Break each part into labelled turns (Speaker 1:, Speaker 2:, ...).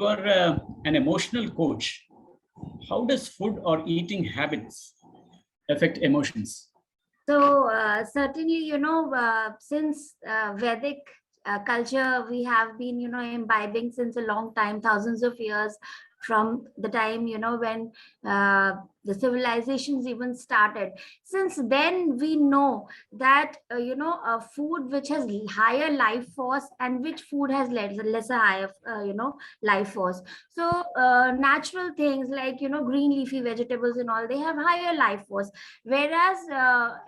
Speaker 1: you are an emotional coach. How does food or eating habits affect emotions?
Speaker 2: So certainly, since Vedic culture, we have been, imbibing since a long time, thousands of years from the time, when the civilizations even started. Since then, we know that, food which has higher life force and which food has lesser higher, life force. So natural things like, green leafy vegetables and all, they have higher life force, whereas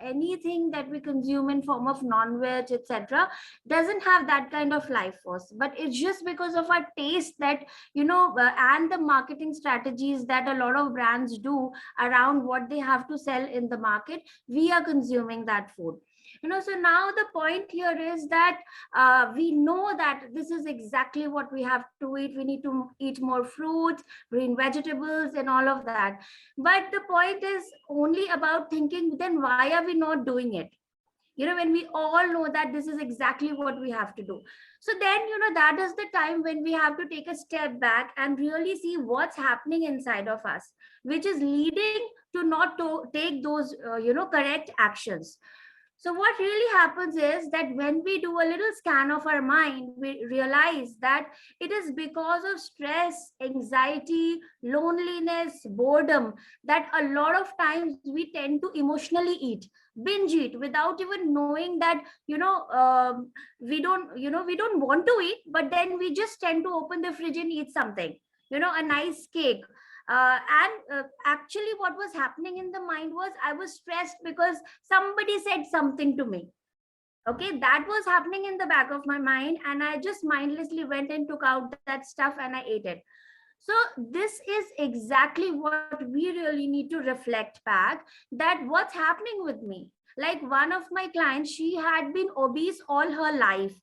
Speaker 2: anything that we consume in form of non-veg, etc., doesn't have that kind of life force. But it's just because of our taste that, and the marketing strategies that a lot of brands do around what they have to sell in the market, we are consuming that food. So now the point here is that we know that this is exactly what we have to eat. We need to eat more fruits, green vegetables, and all of that. But the point is only about thinking, then why are we not doing it? When we all know that this is exactly what we have to do. So then, that is the time when we have to take a step back and really see what's happening inside of us, which is leading to not to take those, correct actions. So what really happens is that when we do a little scan of our mind, we realize that it is because of stress, anxiety, loneliness, boredom, that a lot of times we tend to emotionally eat, binge eat, without even knowing that, we don't want to eat, but then we just tend to open the fridge and eat something, a nice cake. And actually what was happening in the mind was, I was stressed because somebody said something to me. Okay, that was happening in the back of my mind, and I just mindlessly went and took out that stuff and I ate it. So this is exactly what we really need to reflect back, that what's happening with me. Like one of my clients, she had been obese all her life,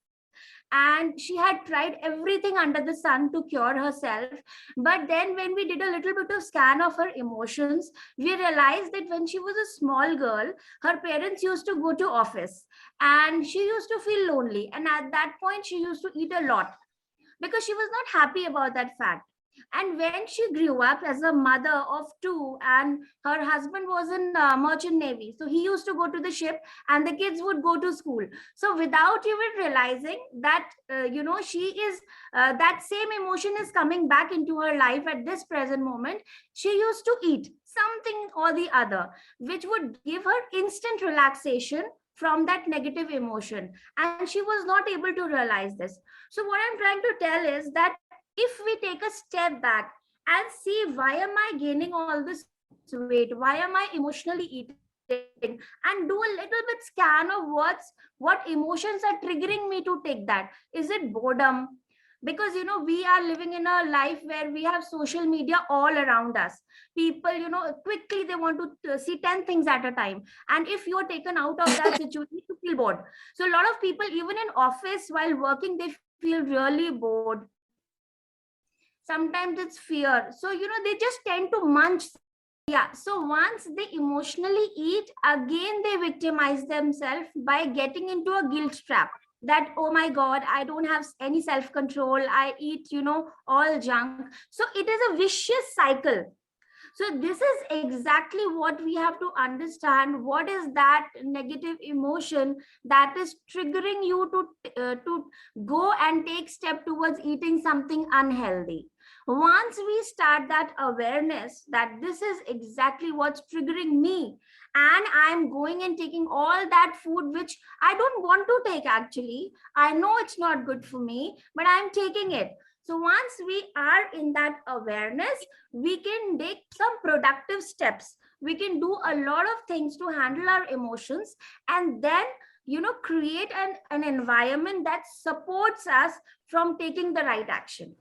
Speaker 2: and she had tried everything under the sun to cure herself. But then when we did a little bit of scan of her emotions, we realized that when she was a small girl, her parents used to go to office and she used to feel lonely, and at that point she used to eat a lot because she was not happy about that fact. And when she grew up as a mother of two, and her husband was in merchant navy, so he used to go to the ship and the kids would go to school. So without even realizing that, she is, that same emotion is coming back into her life at this present moment, she used to eat something or the other which would give her instant relaxation from that negative emotion, and she was not able to realize this. So what I'm trying to tell is that if we take a step back and see, why am I gaining all this weight? Why am I emotionally eating? And do a little bit scan of what emotions are triggering me to take that. Is it boredom? Because we are living in a life where we have social media all around us. People, quickly they want to see 10 things at a time. And if you're taken out of that situation, you feel bored. So a lot of people, even in office while working, they feel really bored. Sometimes it's fear. So, they just tend to munch something. Yeah. So once they emotionally eat, again, they victimize themselves by getting into a guilt trap, that, oh my God, I don't have any self-control. I eat, all junk. So it is a vicious cycle. So this is exactly what we have to understand. What is that negative emotion that is triggering you to go and take step towards eating something unhealthy? Once we start that awareness that this is exactly what's triggering me, and I'm going and taking all that food which I don't want to take, actually, I know it's not good for me, but I'm taking it. So once we are in that awareness, we can take some productive steps. We can do a lot of things to handle our emotions, and then, create an environment that supports us from taking the right action.